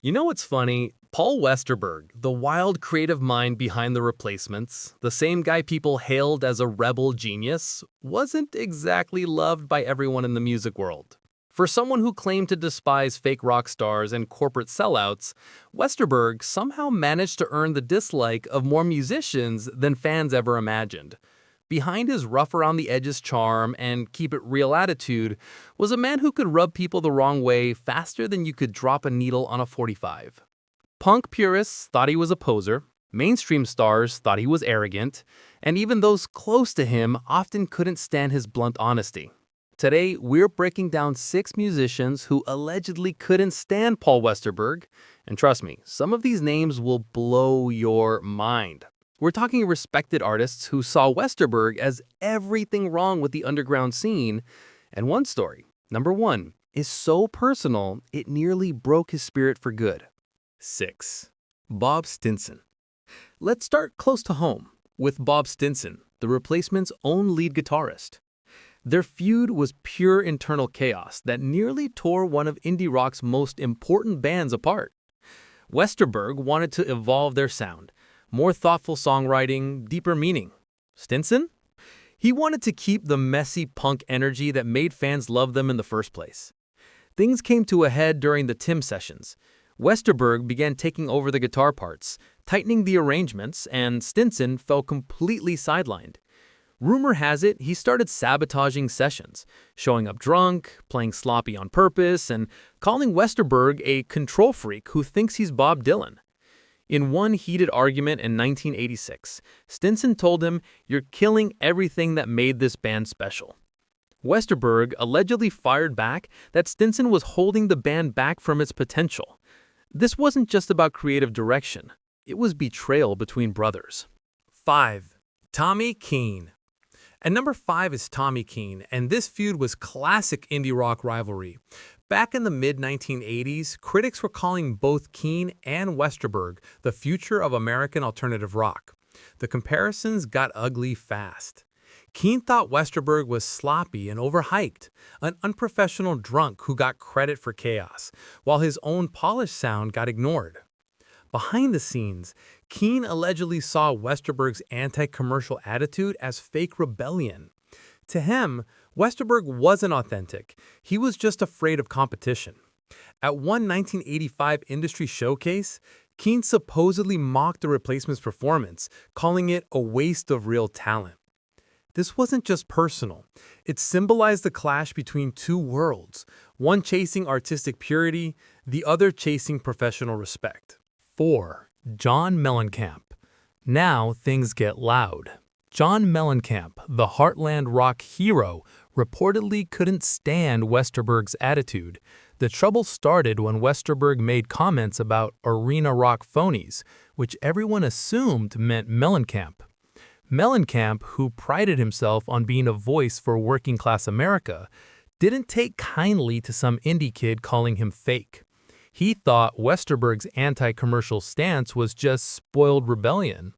You know what's funny? Paul Westerberg, the wild creative mind behind the replacements, the same guy people hailed as a rebel genius, wasn't exactly loved by everyone in the music world. For someone who claimed to despise fake rock stars and corporate sellouts, Westerberg somehow managed to earn the dislike of more musicians than fans ever imagined. Behind his rough-around-the-edges charm and keep-it-real attitude was a man who could rub people the wrong way faster than you could drop a needle on a 45. Punk purists thought he was a poser, mainstream stars thought he was arrogant, and even those close to him often couldn't stand his blunt honesty. Today, we're breaking down 6 musicians who allegedly couldn't stand Paul Westerberg, and trust me, some of these names will blow your mind. We're talking respected artists who saw Westerberg as everything wrong with the underground scene, and one story, number 1, is so personal it nearly broke his spirit for good. 6. Bob Stinson. Let's start close to home, with Bob Stinson, the Replacement's own lead guitarist. Their feud was pure internal chaos that nearly tore one of indie rock's most important bands apart. Westerberg wanted to evolve their sound, more thoughtful songwriting, deeper meaning. Stinson? He wanted to keep the messy punk energy that made fans love them in the first place. Things came to a head during the Tim sessions. Westerberg began taking over the guitar parts, tightening the arrangements, and Stinson fell completely sidelined. Rumor has it he started sabotaging sessions, showing up drunk, playing sloppy on purpose, and calling Westerberg a control freak who thinks he's Bob Dylan. In one heated argument in 1986, Stinson told him, "You're killing everything that made this band special." Westerberg allegedly fired back that Stinson was holding the band back from its potential. This wasn't just about creative direction. It was betrayal between brothers. 5. Tommy Keene. At number 5 is Tommy Keene, and this feud was classic indie rock rivalry. Back in the mid-1980s, critics were calling both Keene and Westerberg the future of American alternative rock. The comparisons got ugly fast. Keene thought Westerberg was sloppy and overhyped, an unprofessional drunk who got credit for chaos, while his own polished sound got ignored. Behind the scenes, Keene allegedly saw Westerberg's anti-commercial attitude as fake rebellion. To him, Westerberg wasn't authentic. He was just afraid of competition. At one 1985 industry showcase, Keene supposedly mocked the Replacement's performance, calling it a waste of real talent. This wasn't just personal. It symbolized the clash between two worlds, one chasing artistic purity, the other chasing professional respect. 4. John Mellencamp. Now things get loud. John Mellencamp, the Heartland rock hero, reportedly couldn't stand Westerberg's attitude. The trouble started when Westerberg made comments about arena rock phonies, which everyone assumed meant Mellencamp. Mellencamp, who prided himself on being a voice for working-class America, didn't take kindly to some indie kid calling him fake. He thought Westerberg's anti-commercial stance was just spoiled rebellion.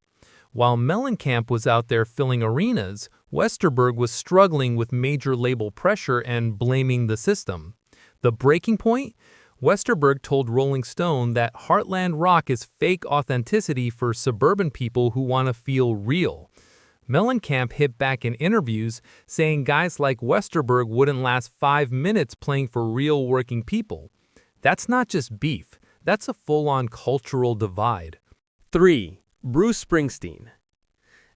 While Mellencamp was out there filling arenas, Westerberg was struggling with major label pressure and blaming the system. The breaking point? Westerberg told Rolling Stone that Heartland rock is fake authenticity for suburban people who want to feel real. Mellencamp hit back in interviews, saying guys like Westerberg wouldn't last 5 minutes playing for real working people. That's not just beef, that's a full-on cultural divide. 3. Bruce Springsteen.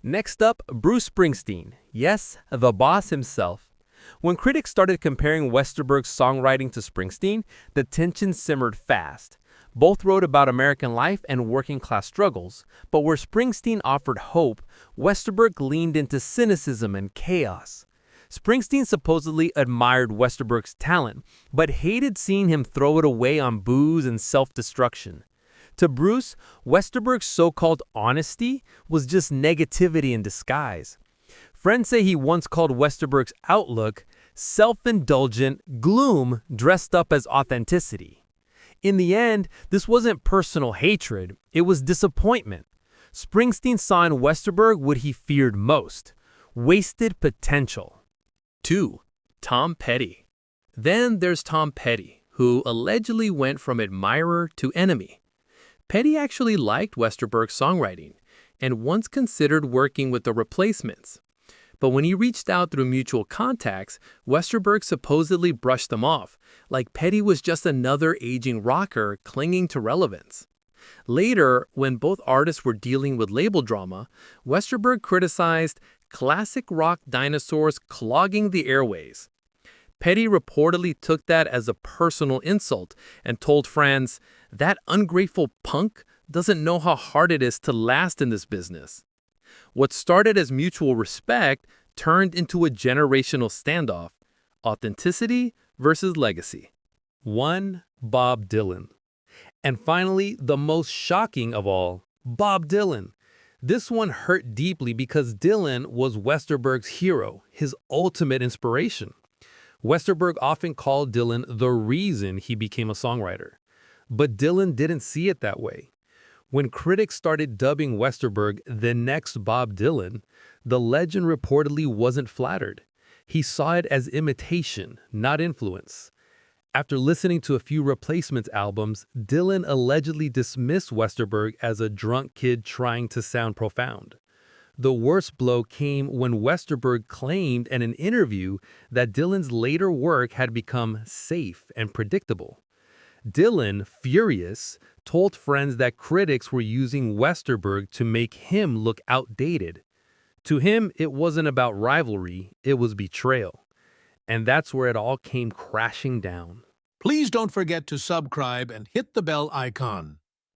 Next up, Bruce Springsteen. Yes, the boss himself. When critics started comparing Westerberg's songwriting to Springsteen, the tension simmered fast. Both wrote about American life and working-class struggles, but where Springsteen offered hope, Westerberg leaned into cynicism and chaos. Springsteen supposedly admired Westerberg's talent, but hated seeing him throw it away on booze and self-destruction. To Bruce, Westerberg's so-called honesty was just negativity in disguise. Friends say he once called Westerberg's outlook self-indulgent gloom dressed up as authenticity. In the end, this wasn't personal hatred, it was disappointment. Springsteen saw in Westerberg what he feared most: wasted potential. 2. Tom Petty. Then there's Tom Petty, who allegedly went from admirer to enemy. Petty actually liked Westerberg's songwriting and once considered working with the Replacements. But when he reached out through mutual contacts, Westerberg supposedly brushed them off, like Petty was just another aging rocker clinging to relevance. Later, when both artists were dealing with label drama, Westerberg criticized classic rock dinosaurs clogging the airways. Petty reportedly took that as a personal insult and told friends, "That ungrateful punk doesn't know how hard it is to last in this business." What started as mutual respect turned into a generational standoff: authenticity versus legacy. 1. Bob Dylan. And finally, the most shocking of all, Bob Dylan. This one hurt deeply because Dylan was Westerberg's hero, his ultimate inspiration. Westerberg often called Dylan the reason he became a songwriter. But Dylan didn't see it that way. When critics started dubbing Westerberg the next Bob Dylan, the legend reportedly wasn't flattered. He saw it as imitation, not influence. After listening to a few Replacements albums, Dylan allegedly dismissed Westerberg as a drunk kid trying to sound profound. The worst blow came when Westerberg claimed in an interview that Dylan's later work had become safe and predictable. Dylan, furious, told friends that critics were using Westerberg to make him look outdated. To him, it wasn't about rivalry, it was betrayal. And that's where it all came crashing down. Please don't forget to subscribe and hit the bell icon.